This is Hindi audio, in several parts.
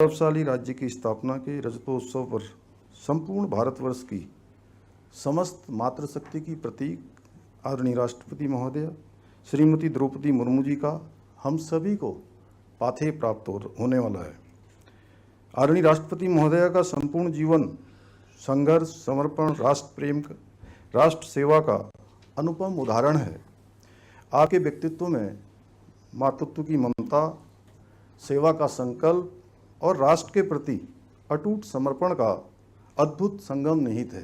गौरवशाली राज्य की स्थापना के रजतोत्सव पर संपूर्ण भारतवर्ष की समस्त मातृशक्ति की प्रतीक आदरणीय राष्ट्रपति महोदय श्रीमती द्रौपदी मुर्मू जी का हम सभी को पाथेय प्राप्त होने वाला है। आदरणीय राष्ट्रपति महोदय का संपूर्ण जीवन संघर्ष, समर्पण, राष्ट्र प्रेम, राष्ट्र सेवा का अनुपम उदाहरण है। आपके व्यक्तित्व में मातृत्व की ममता, सेवा का संकल्प और राष्ट्र के प्रति अटूट समर्पण का अद्भुत संगम निहित है।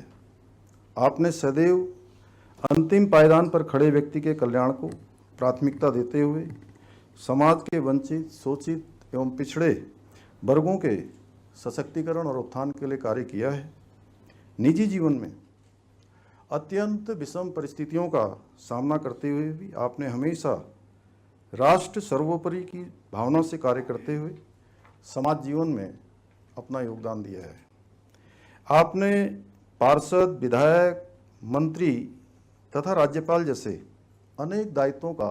आपने सदैव अंतिम पायदान पर खड़े व्यक्ति के कल्याण को प्राथमिकता देते हुए समाज के वंचित, शोषित एवं पिछड़े वर्गों के सशक्तिकरण और उत्थान के लिए कार्य किया है। निजी जीवन में अत्यंत विषम परिस्थितियों का सामना करते हुए भी आपने हमेशा राष्ट्र सर्वोपरि की भावना से कार्य करते हुए समाज जीवन में अपना योगदान दिया है। आपने पार्षद, विधायक, मंत्री तथा राज्यपाल जैसे अनेक दायित्वों का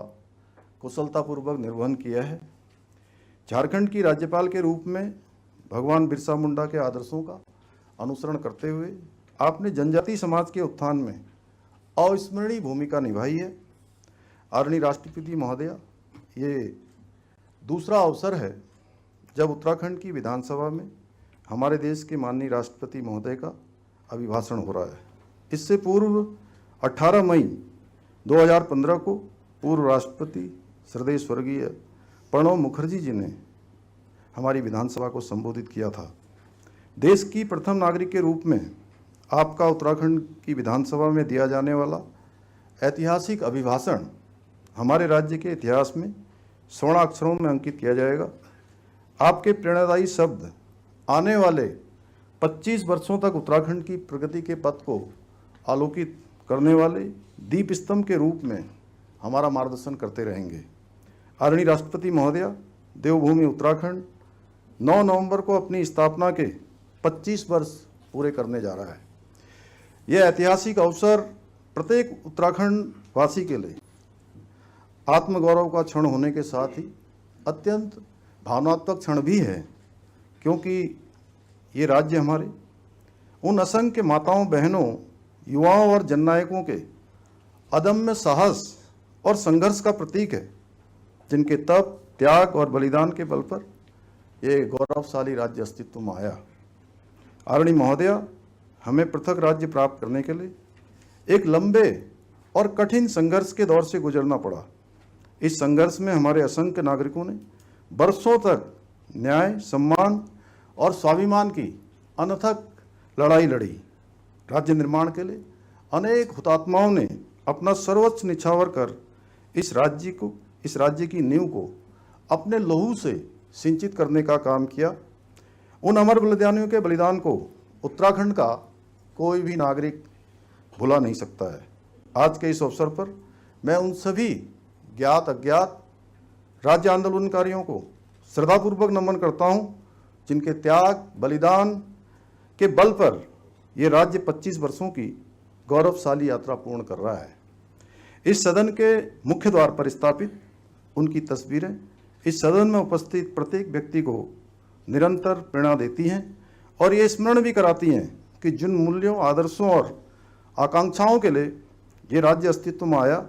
कुशलतापूर्वक निर्वहन किया है। झारखंड की राज्यपाल के रूप में भगवान बिरसा मुंडा के आदर्शों का अनुसरण करते हुए आपने जनजातीय समाज के उत्थान में अविस्मरणीय भूमिका निभाई है। आदरणीय राष्ट्रपति महोदय, ये दूसरा अवसर है जब उत्तराखंड की विधानसभा में हमारे देश के माननीय राष्ट्रपति महोदय का अभिभाषण हो रहा है। इससे पूर्व 18 मई 2015 को पूर्व राष्ट्रपति श्रद्धेय स्वर्गीय प्रणब मुखर्जी जी ने हमारी विधानसभा को संबोधित किया था। देश की प्रथम नागरिक के रूप में आपका उत्तराखंड की विधानसभा में दिया जाने वाला ऐतिहासिक अभिभाषण हमारे राज्य के इतिहास में स्वर्णाक्षरों में अंकित किया जाएगा। आपके प्रेरणादायी शब्द आने वाले 25 वर्षों तक उत्तराखंड की प्रगति के पथ को आलोकित करने वाले दीप स्तंभ के रूप में हमारा मार्गदर्शन करते रहेंगे। आदरणीय राष्ट्रपति महोदय, देवभूमि उत्तराखंड 9 नवंबर को अपनी स्थापना के 25 वर्ष पूरे करने जा रहा है। यह ऐतिहासिक अवसर प्रत्येक उत्तराखंड वासी के लिए आत्मगौरव का क्षण होने के साथ ही अत्यंत भावनात्मक क्षण भी है, क्योंकि ये राज्य हमारे उन असंख्य माताओं, बहनों, युवाओं और जननायकों के अदम्य साहस और संघर्ष का प्रतीक है, जिनके तप, त्याग और बलिदान के बल पर ये गौरवशाली राज्य अस्तित्व में आया। आदरणीय महोदय, हमें पृथक राज्य प्राप्त करने के लिए एक लंबे और कठिन संघर्ष के दौर से गुजरना पड़ा। इस संघर्ष में हमारे असंख्य नागरिकों ने बरसों तक न्याय, सम्मान और स्वाभिमान की अनथक लड़ाई लड़ी। राज्य निर्माण के लिए अनेक हुतात्माओं ने अपना सर्वोच्च निछावर कर इस राज्य की नींव को अपने लहू से सिंचित करने का काम किया। उन अमर बलिदानियों के बलिदान को उत्तराखंड का कोई भी नागरिक भुला नहीं सकता है। आज के इस अवसर पर मैं उन सभी ज्ञात अज्ञात राज्य आंदोलनकारियों को श्रद्धापूर्वक नमन करता हूं, जिनके त्याग, बलिदान के बल पर यह राज्य 25 वर्षों की गौरवशाली यात्रा पूर्ण कर रहा है। इस सदन के मुख्य द्वार पर स्थापित उनकी तस्वीरें इस सदन में उपस्थित प्रत्येक व्यक्ति को निरंतर प्रेरणा देती हैं और ये स्मरण भी कराती हैं कि जिन मूल्यों, आदर्शों और आकांक्षाओं के लिए ये राज्य अस्तित्व में आया,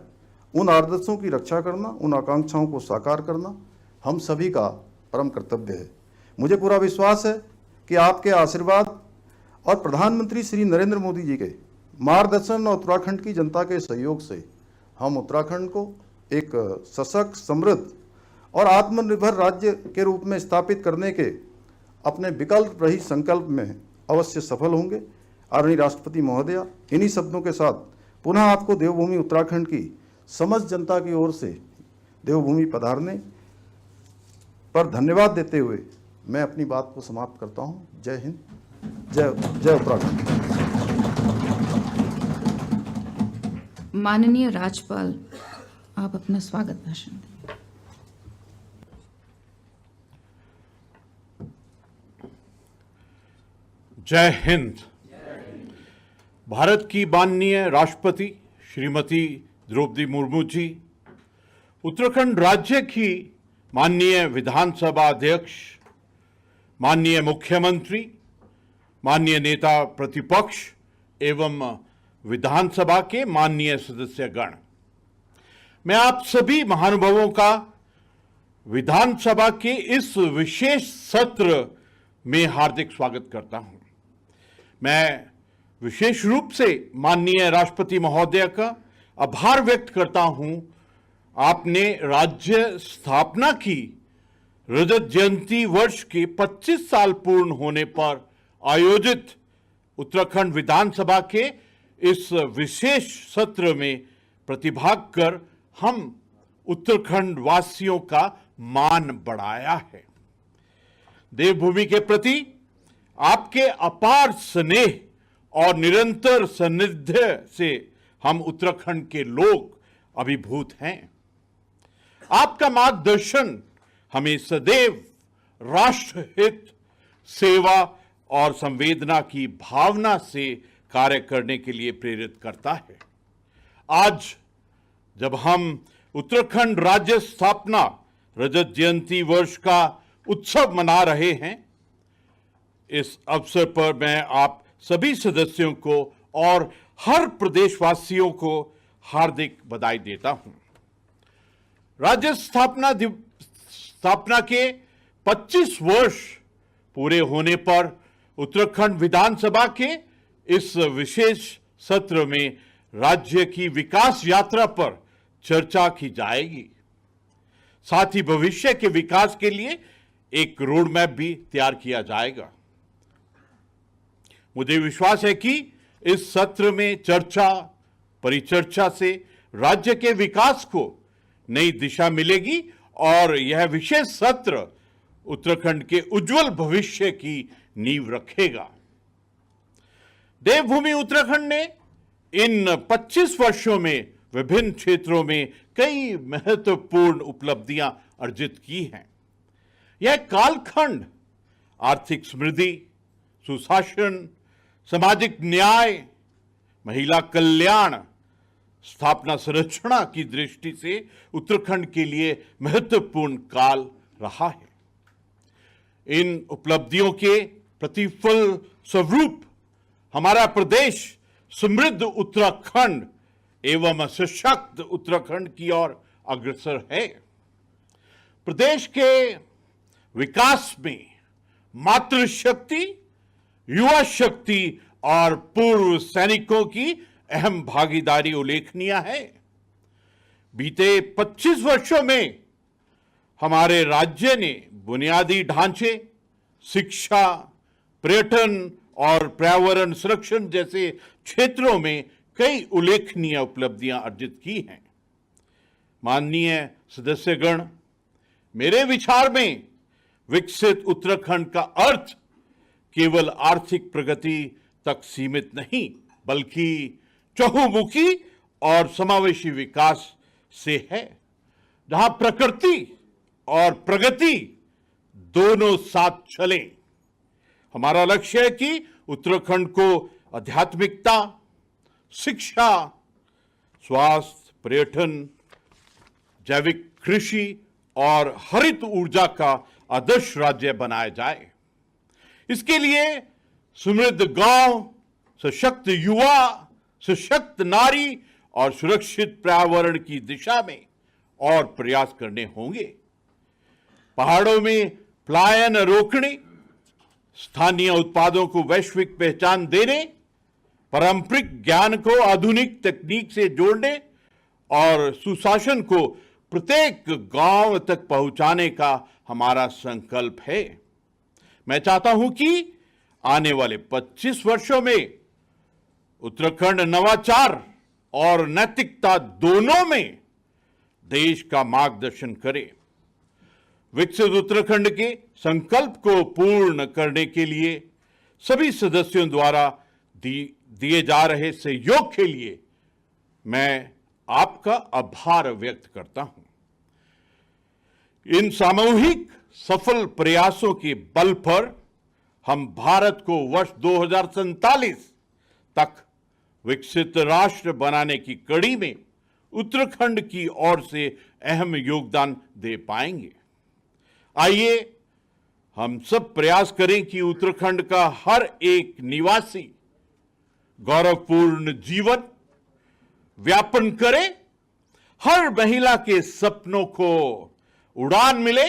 उन आदर्शों की रक्षा करना, उन आकांक्षाओं को साकार करना हम सभी का परम कर्तव्य है। मुझे पूरा विश्वास है कि आपके आशीर्वाद और प्रधानमंत्री श्री नरेंद्र मोदी जी के मार्गदर्शन और उत्तराखंड की जनता के सहयोग से हम उत्तराखंड को एक सशक्त, समृद्ध और आत्मनिर्भर राज्य के रूप में स्थापित करने के अपने विकल्प रहित संकल्प में अवश्य सफल होंगे। आदरणीय राष्ट्रपति महोदय, इन्हीं शब्दों के साथ पुनः आपको देवभूमि उत्तराखंड की समस्त जनता की ओर से देवभूमि पधारने पर धन्यवाद देते हुए मैं अपनी बात को समाप्त करता हूं। जय हिंद, जय उत्तराखंड। माननीय राज्यपाल, आप अपना स्वागत भाषण दें। जय हिंद। भारत की माननीय राष्ट्रपति श्रीमती द्रौपदी मुर्मू जी, उत्तराखंड राज्य की माननीय विधानसभा अध्यक्ष माननीय मुख्यमंत्री, माननीय नेता प्रतिपक्ष एवं विधानसभा के माननीय सदस्यगण, मैं आप सभी महानुभावों का विधानसभा के इस विशेष सत्र में हार्दिक स्वागत करता हूं। मैं विशेष रूप से माननीय राष्ट्रपति महोदय का आभार व्यक्त करता हूं। आपने राज्य स्थापना की रजत जयंती वर्ष के 25 साल पूर्ण होने पर आयोजित उत्तराखंड विधानसभा के इस विशेष सत्र में प्रतिभाग कर हम उत्तराखंड वासियों का मान बढ़ाया है। देवभूमि के प्रति आपके अपार स्नेह और निरंतर सानिध्य से हम उत्तराखंड के लोग अभिभूत हैं। आपका मार्गदर्शन हमें सदैव राष्ट्रहित, सेवा और संवेदना की भावना से कार्य करने के लिए प्रेरित करता है। आज जब हम उत्तराखंड राज्य स्थापना रजत जयंती वर्ष का उत्सव मना रहे हैं, इस अवसर पर मैं आप सभी सदस्यों को और हर प्रदेशवासियों को हार्दिक बधाई देता हूं। राज्य स्थापना के 25 वर्ष पूरे होने पर उत्तराखंड विधानसभा के इस विशेष सत्र में राज्य की विकास यात्रा पर चर्चा की जाएगी। साथ ही भविष्य के विकास के लिए एक रोड मैप भी तैयार किया जाएगा। मुझे विश्वास है कि इस सत्र में चर्चा परिचर्चा से राज्य के विकास को नई दिशा मिलेगी और यह विशेष सत्र उत्तराखंड के उज्जवल भविष्य की नींव रखेगा। देवभूमि उत्तराखंड ने इन 25 वर्षों में विभिन्न क्षेत्रों में कई महत्वपूर्ण उपलब्धियां अर्जित की हैं। यह कालखंड आर्थिक समृद्धि, सुशासन, सामाजिक न्याय, महिला कल्याण, स्थापना संरचना की दृष्टि से उत्तराखंड के लिए महत्वपूर्ण काल रहा है। इन उपलब्धियों के प्रतिफल स्वरूप हमारा प्रदेश समृद्ध उत्तराखंड एवं सशक्त उत्तराखंड की ओर अग्रसर है। प्रदेश के विकास में मातृशक्ति, युवा शक्ति और पूर्व सैनिकों की अहम भागीदारी उल्लेखनीय है। बीते 25 वर्षों में हमारे राज्य ने बुनियादी ढांचे, शिक्षा, पर्यटन और पर्यावरण संरक्षण जैसे क्षेत्रों में कई उल्लेखनीय उपलब्धियां अर्जित की हैं। माननीय सदस्यगण, मेरे विचार में विकसित उत्तराखंड का अर्थ केवल आर्थिक प्रगति तक सीमित नहीं, बल्कि चहुमुखी और समावेशी विकास से है, जहां प्रकृति और प्रगति दोनों साथ चले। हमारा लक्ष्य है कि उत्तराखंड को आध्यात्मिकता, शिक्षा, स्वास्थ्य, पर्यटन, जैविक कृषि और हरित ऊर्जा का आदर्श राज्य बनाया जाए। इसके लिए समृद्ध गांव, सशक्त युवा, सशक्त नारी और सुरक्षित पर्यावरण की दिशा में और प्रयास करने होंगे। पहाड़ों में पलायन रोकने, स्थानीय उत्पादों को वैश्विक पहचान देने, पारंपरिक ज्ञान को आधुनिक तकनीक से जोड़ने और सुशासन को प्रत्येक गांव तक पहुंचाने का हमारा संकल्प है। मैं चाहता हूं कि आने वाले 25 वर्षों में उत्तराखंड नवाचार और नैतिकता दोनों में देश का मार्गदर्शन करे। विकसित उत्तराखंड के संकल्प को पूर्ण करने के लिए सभी सदस्यों द्वारा दिए जा रहे सहयोग के लिए मैं आपका आभार व्यक्त करता हूं। इन सामूहिक सफल प्रयासों के बल पर हम भारत को वर्ष 2047 तक विकसित राष्ट्र बनाने की कड़ी में उत्तराखंड की ओर से अहम योगदान दे पाएंगे। आइए हम सब प्रयास करें कि उत्तराखंड का हर एक निवासी गौरवपूर्ण जीवन व्यापन करे, हर महिला के सपनों को उड़ान मिले,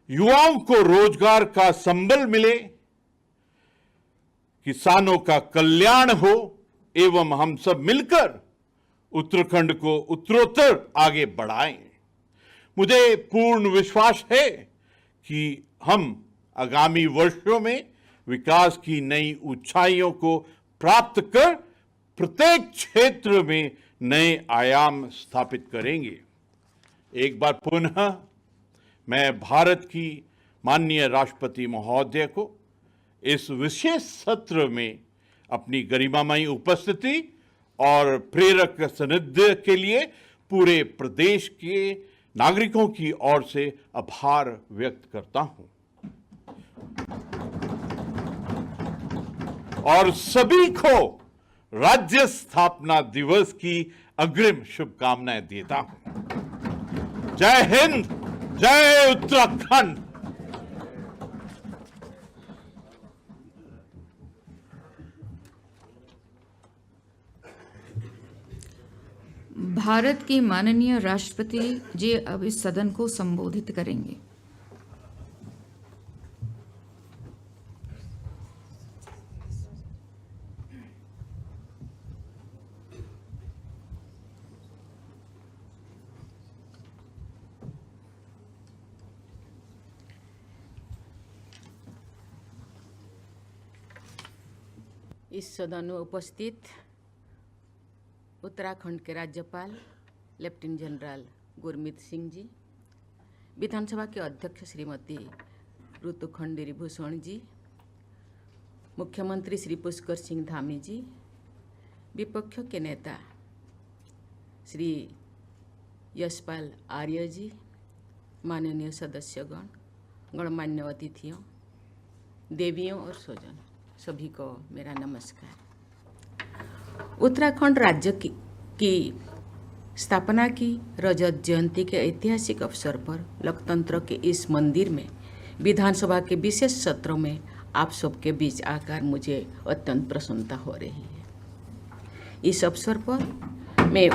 युवाओं को रोजगार का संबल मिले, किसानों का कल्याण हो एवं हम सब मिलकर उत्तराखंड को उत्तरोत्तर आगे बढ़ाएं। मुझे पूर्ण विश्वास है कि हम आगामी वर्षों में विकास की नई ऊंचाइयों को प्राप्त कर प्रत्येक क्षेत्र में नए आयाम स्थापित करेंगे। एक बार पुनः मैं भारत की माननीय राष्ट्रपति महोदय को इस विशेष सत्र में अपनी गरिमामयी उपस्थिति और प्रेरक सानिध्य के लिए पूरे प्रदेश के नागरिकों की ओर से आभार व्यक्त करता हूं और सभी को राज्य स्थापना दिवस की अग्रिम शुभकामनाएं देता हूं। जय हिंद, जय उत्तराखंड। भारत के माननीय राष्ट्रपति जी अब इस सदन को संबोधित करेंगे। इस सदन में उपस्थित उत्तराखंड के राज्यपाल लेफ्टिनेंट जनरल गुरमीत सिंह जी, विधानसभा के अध्यक्ष श्रीमती ऋतु खंडेरी भूषण जी, मुख्यमंत्री श्री पुष्कर सिंह धामी जी, विपक्ष के नेता श्री यशपाल आर्य जी, माननीय सदस्यगण, गणमान्य अतिथियों, देवियों और स्वजन, सभी को मेरा नमस्कार। उत्तराखंड राज्य की स्थापना की रजत जयंती के ऐतिहासिक अवसर पर लोकतंत्र के इस मंदिर में विधानसभा के विशेष सत्रों में आप सबके बीच आकर मुझे अत्यंत प्रसन्नता हो रही है। इस अवसर पर मैं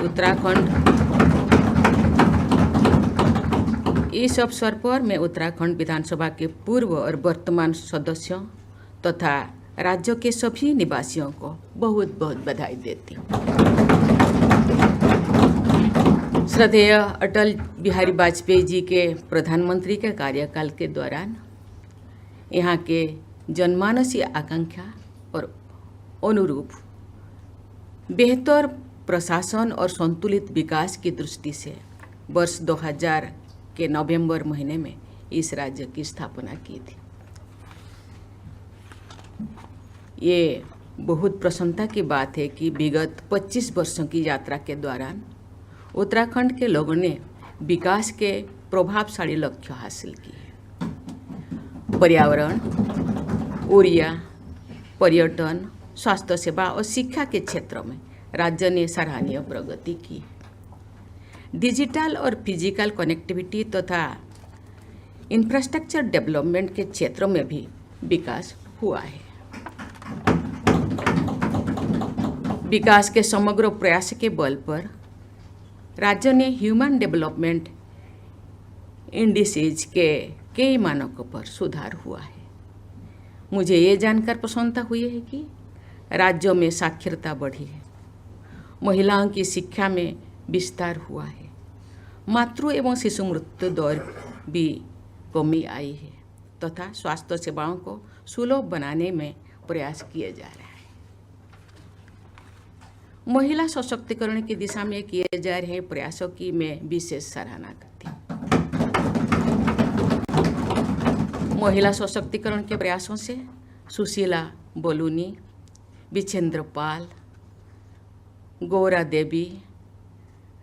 उत्तराखंड विधानसभा के पूर्व और वर्तमान सदस्यों तथा राज्य के सभी निवासियों को बहुत बहुत बधाई देती हूँ। श्रद्धेय अटल बिहारी वाजपेयी जी के प्रधानमंत्री के कार्यकाल के दौरान यहाँ के जनमानसीय आकांक्षा और अनुरूप बेहतर प्रशासन और संतुलित विकास की दृष्टि से वर्ष 2000 के नवंबर महीने में इस राज्य की स्थापना की थी। ये बहुत प्रसन्नता की बात है कि विगत 25 वर्षों की यात्रा के दौरान उत्तराखंड के लोगों ने विकास के प्रभावशाली लक्ष्य हासिल किए। पर्यावरण, ऊर्जा, पर्यटन, स्वास्थ्य सेवा और शिक्षा के क्षेत्रों में राज्य ने सराहनीय प्रगति की। डिजिटल और फिजिकल कनेक्टिविटी तथा इंफ्रास्ट्रक्चर डेवलपमेंट के क्षेत्रों में भी विकास हुआ है। विकास के समग्र प्रयास के बल पर राज्य ने ह्यूमन डेवलपमेंट इंडिसेज के कई मानकों पर सुधार हुआ है। मुझे ये जानकर प्रसन्नता हुई है कि राज्यों में साक्षरता बढ़ी है, महिलाओं की शिक्षा में विस्तार हुआ है, मातृ एवं शिशु मृत्यु दर भी कमी आई है तथा स्वास्थ्य सेवाओं को सुलभ बनाने में प्रयास किए जा रहे हैं। महिला सशक्तिकरण की दिशा में किए जा रहे प्रयासों की मैं विशेष सराहना करती हूँ। महिला सशक्तिकरण के प्रयासों से सुशीला बोलूनी, विछेंद्र पाल, गौरा देवी,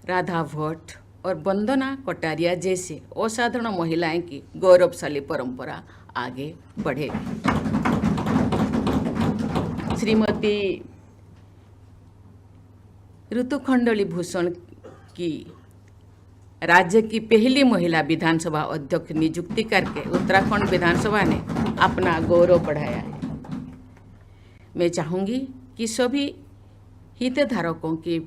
राधा भट्ट और वंदना कटारिया जैसे असाधारण महिलाएं की गौरवशाली परंपरा आगे बढ़ेगी। श्रीमती ऋतु खंडेरी भूषण की राज्य की पहली महिला विधानसभा अध्यक्ष नियुक्ति करके उत्तराखंड विधानसभा ने अपना गौरव बढ़ाया है। मैं चाहूँगी कि सभी हितधारकों के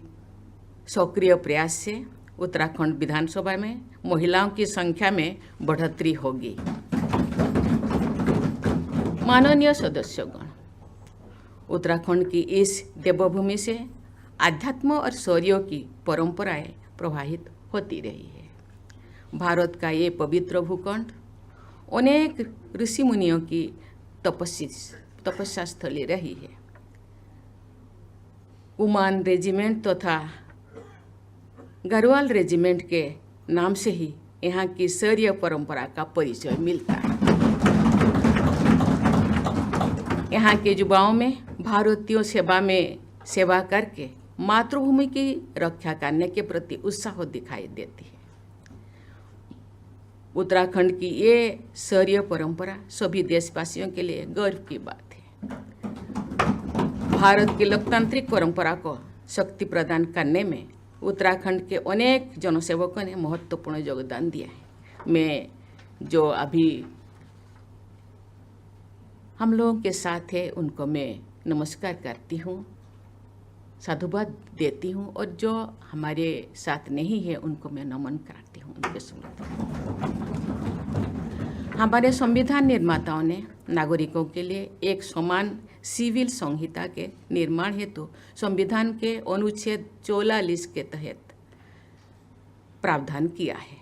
सक्रिय प्रयास से उत्तराखंड विधानसभा में महिलाओं की संख्या में बढ़ोतरी होगी। माननीय सदस्यगण, उत्तराखंड की इस देवभूमि से आध्यात्म और शौर्य की परंपराएं प्रवाहित होती रही है। भारत का ये पवित्र भूखंड अनेक ऋषि मुनियों की तपस्या स्थली रही है। कुमान रेजिमेंट तथा गढ़वाल रेजिमेंट के नाम से ही यहाँ की शौर्य परंपरा का परिचय मिलता है। यहाँ के युवाओं में भारतीयों सेवा करके मातृभूमि की रक्षा करने के प्रति उत्साह दिखाई देती है। उत्तराखंड की ये शौर्य परंपरा सभी देशवासियों के लिए गर्व की बात है। भारत की लोकतांत्रिक परंपरा को शक्ति प्रदान करने में उत्तराखंड के अनेक जनसेवकों ने महत्वपूर्ण योगदान दिया है। मैं जो अभी हम लोगों के साथ है उनको मैं नमस्कार करती हूँ, साधुवाद देती हूँ, और जो हमारे साथ नहीं है उनको मैं नमन करती हूँ, उनके स्मृति। हमारे संविधान निर्माताओं ने नागरिकों के लिए एक समान सिविल संहिता के निर्माण हेतु संविधान के अनुच्छेद 44 के तहत प्रावधान किया है।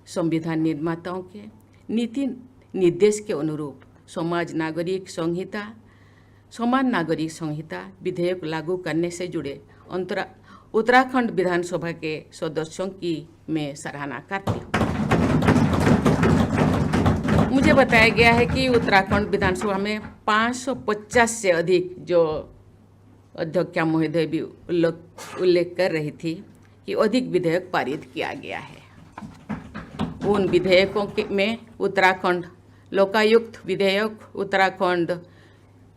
संविधान निर्माताओं के नीति निर्देश के अनुरूप समान नागरिक संहिता विधेयक लागू करने से जुड़े उत्तराखंड विधानसभा के सदस्यों की मैं सराहना करती हूँ। मुझे बताया गया है कि उत्तराखंड विधानसभा में 550 से अधिक, जो अध्यक्षा महोदय भी उल्लेख कर रही थी कि अधिक विधेयक पारित किया गया है। उन विधेयकों में उत्तराखंड लोकायुक्त विधेयक, उत्तराखंड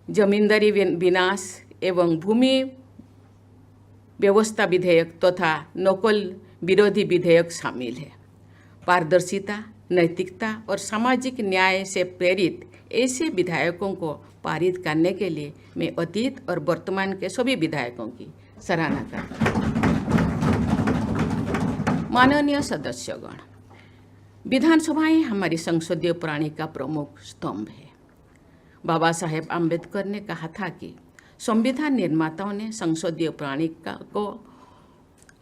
जमींदारी विनाश एवं भूमि व्यवस्था विधेयक तथा नकल विरोधी विधेयक शामिल है। पारदर्शिता, नैतिकता और सामाजिक न्याय से प्रेरित ऐसे विधायकों को पारित करने के लिए मैं अतीत और वर्तमान के सभी विधायकों की सराहना करती हूँ। माननीय सदस्यगण, विधानसभाएं हमारी संसदीय प्रणाली का प्रमुख स्तंभ है। बाबा साहेब आम्बेडकर ने कहा था कि संविधान निर्माताओं ने संसदीय प्रणाली को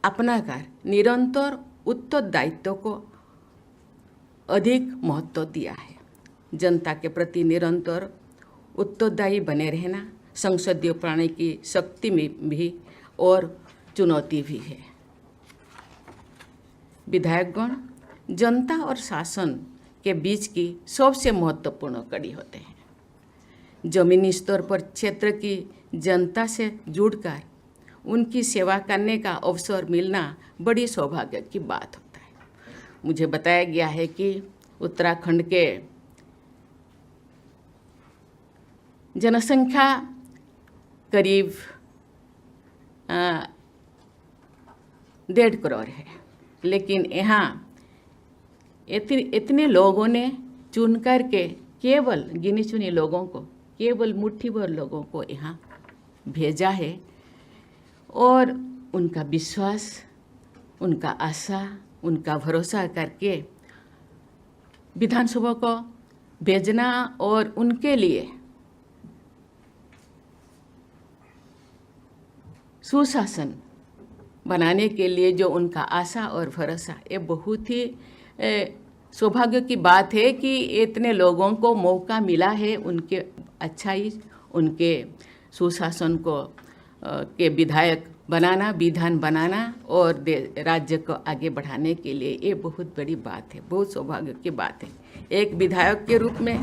अपनाकर निरंतर उत्तरदायित्व को अधिक महत्व दिया है। जनता के प्रति निरंतर उत्तरदायी बने रहना संसदीय प्रणाली की शक्ति में भी और चुनौती भी है। विधायकगण जनता और शासन के बीच की सबसे महत्वपूर्ण कड़ी होते हैं। जमीनी स्तर पर क्षेत्र की जनता से जुड़कर उनकी सेवा करने का अवसर मिलना बड़ी सौभाग्य की बात होता है। मुझे बताया गया है कि उत्तराखंड के जनसंख्या करीब 1.5 करोड़ है, लेकिन यहाँ इतने लोगों ने चुन कर के केवल गिनी चुनी लोगों को, केवल मुट्ठी भर लोगों को यहाँ भेजा है, और उनका विश्वास, उनका आशा, उनका भरोसा करके विधानसभा को भेजना और उनके लिए सुशासन बनाने के लिए जो उनका आशा और भरोसा, ये बहुत ही सौभाग्य की बात है कि इतने लोगों को मौका मिला है उनके अच्छाई, उनके सुशासन को के विधायक बनाना, विधान बनाना और राज्य को आगे बढ़ाने के लिए। ये बहुत बड़ी बात है, बहुत सौभाग्य की बात है। एक विधायक के रूप में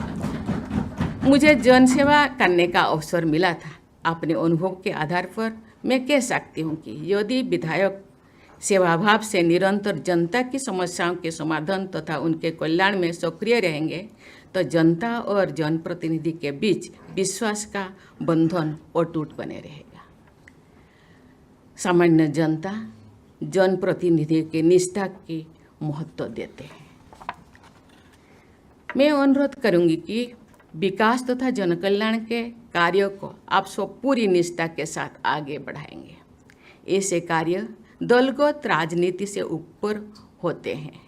मुझे जनसेवा करने का अवसर मिला था। अपने अनुभव के आधार पर मैं कह सकती हूँ कि यदि विधायक सेवाभाव से निरंतर जनता की समस्याओं के समाधान तथा उनके कल्याण में सक्रिय रहेंगे तो जनता और जनप्रतिनिधि के बीच विश्वास का बंधन अटूट बने रहेगा। सामान्य जनता जनप्रतिनिधि की निष्ठा की महत्व देते हैं। मैं अनुरोध करूंगी कि विकास तथा जनकल्याण के कार्यों को आप सब पूरी निष्ठा के साथ आगे बढ़ाएंगे। ऐसे कार्य दलगत राजनीति से ऊपर होते हैं।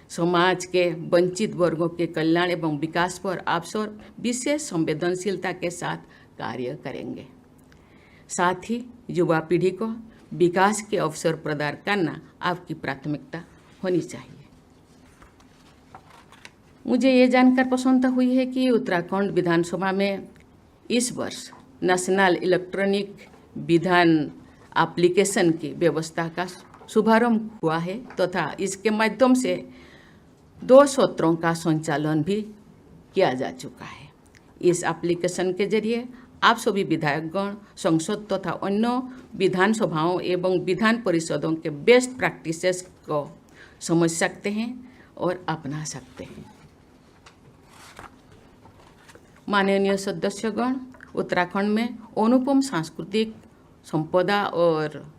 समाज के वंचित वर्गों के कल्याण एवं विकास पर आप सब विशेष संवेदनशीलता के साथ कार्य करेंगे। साथ ही युवा पीढ़ी को विकास के अवसर प्रदान करना आपकी प्राथमिकता होनी चाहिए। मुझे ये जानकर प्रसन्नता हुई है कि उत्तराखंड विधानसभा में इस वर्ष नेशनल इलेक्ट्रॉनिक विधान एप्लीकेशन की व्यवस्था का शुभारंभ हुआ है तथा इसके माध्यम से 2 सत्रों का संचालन भी किया जा चुका है। इस एप्लीकेशन के जरिए आप सभी विधायकगण संसद तथा अन्य विधानसभाओं एवं विधान परिषदों के बेस्ट प्रैक्टिसेस को समझ सकते हैं और अपना सकते हैं। माननीय सदस्यगण, उत्तराखंड में अनुपम सांस्कृतिक संपदा और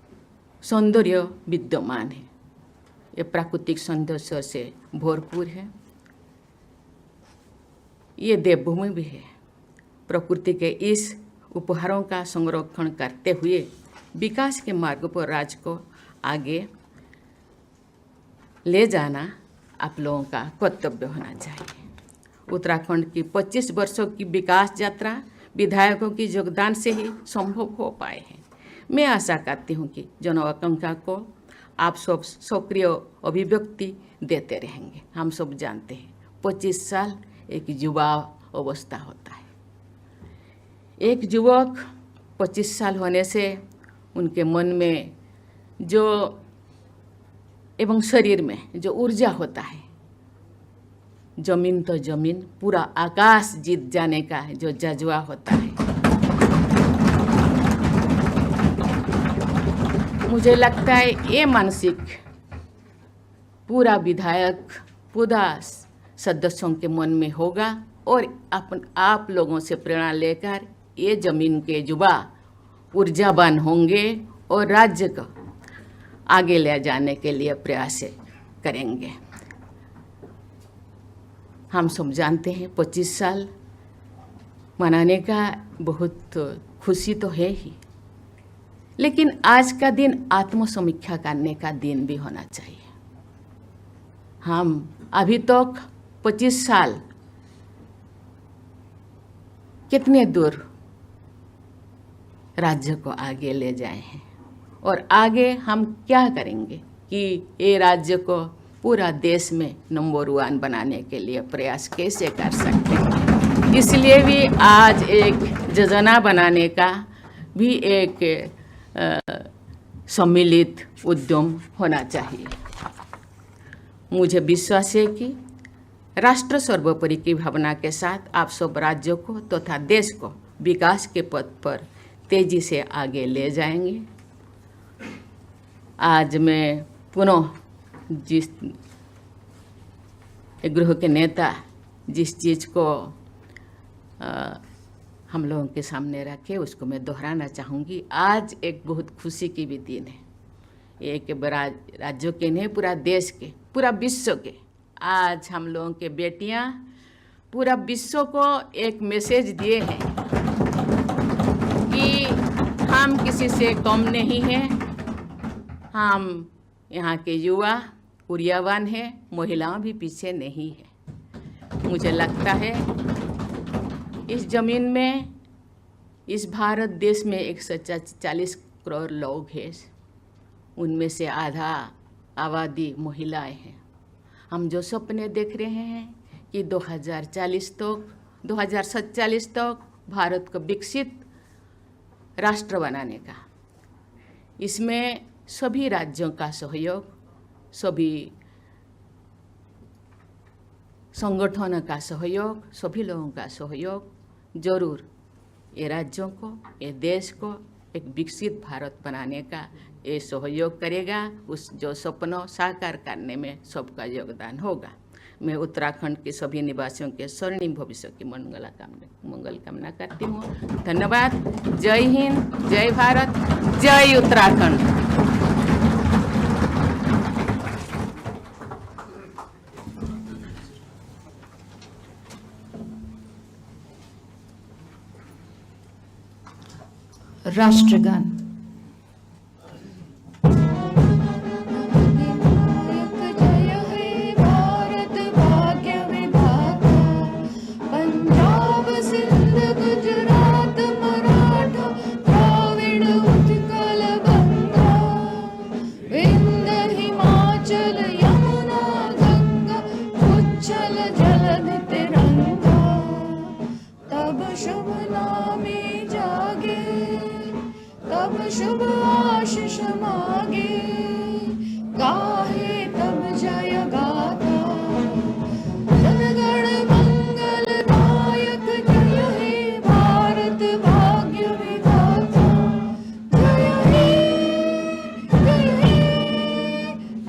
सौंदर्य विद्यमान है। ये प्राकृतिक सौंदर्य से भरपूर है। ये देवभूमि भी है। प्रकृति के इस उपहारों का संरक्षण करते हुए विकास के मार्ग पर राज्य को आगे ले जाना आप लोगों का कर्तव्य होना चाहिए। उत्तराखंड की 25 वर्षों की विकास यात्रा विधायकों की योगदान से ही संभव हो पाए हैं। मैं आशा करती हूँ कि जन आकांक्षा को आप सब सक्रिय अभिव्यक्ति देते रहेंगे। हम सब जानते हैं 25 साल एक युवा अवस्था होता है। एक युवक 25 साल होने से उनके मन में जो एवं शरीर में जो ऊर्जा होता है, जमीन तो जमीन पूरा आकाश जीत जाने का जो जज्बा होता है, मुझे लगता है ये मानसिक पूरा विधायक पूरा सदस्यों के मन में होगा और आप लोगों से प्रेरणा लेकर ये जमीन के युवा ऊर्जावान होंगे और राज्य को आगे ले जाने के लिए प्रयास करेंगे। हम सब जानते हैं 25 साल मनाने का बहुत खुशी तो है ही, लेकिन आज का दिन आत्मसमीक्षा करने का दिन भी होना चाहिए। हम अभी तक 25 साल कितने दूर राज्य को आगे ले जाए हैं और आगे हम क्या करेंगे कि ये राज्य को पूरा देश में नंबर 1 बनाने के लिए प्रयास कैसे कर सकते हैं। इसलिए भी आज एक योजना बनाने का भी एक सम्मिलित उद्यम होना चाहिए। मुझे विश्वास है कि राष्ट्र सर्वोपरि की भावना के साथ आप सब राज्यों को तथा देश को विकास के पथ पर तेजी से आगे ले जाएंगे। आज मैं पुनः जिस गृह के नेता जिस चीज़ को हम लोगों के सामने रखे उसको मैं दोहराना चाहूँगी। आज एक बहुत खुशी की भी दिन है। एक बड़ा राज्यों के नहीं, पूरा देश के, पूरा विश्व के। आज हम लोगों के बेटियां पूरा विश्व को एक मैसेज दिए हैं कि हम किसी से कम नहीं हैं। हम यहाँ के युवा ऊर्जावान हैं, महिलाएं भी पीछे नहीं है। मुझे लगता है इस ज़मीन में, इस भारत देश में 140 करोड़ लोग हैं, उनमें से आधा आबादी महिलाएं हैं। हम जो सपने देख रहे हैं कि 2047 तक भारत को विकसित राष्ट्र बनाने का, इसमें सभी राज्यों का सहयोग, सभी संगठनों का सहयोग, सभी लोगों का सहयोग जरूर ये राज्यों को, ये देश को एक विकसित भारत बनाने का ये सहयोग करेगा। उस जो सपनों साकार करने में सबका योगदान होगा। मैं उत्तराखंड के सभी निवासियों के स्वर्णिम भविष्य की मंगल कामना करती हूँ। धन्यवाद। जय हिंद, जय भारत, जय उत्तराखंड। राष्ट्रगान। शुभ नामे जागे, तब शुभ आशीष मागे, गाहे तब जय गाथा। जनगण मंगल नायक जय हे भारत भाग्य विधाता। जय हे जय हे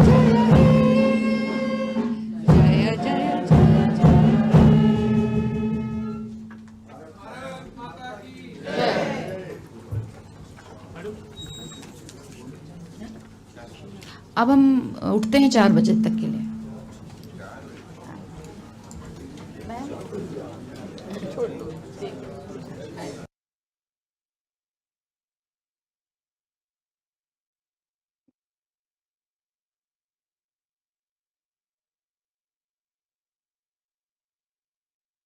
जय हे जय जय जय जय। अब हम उठते हैं 4 बजे तक के लिए।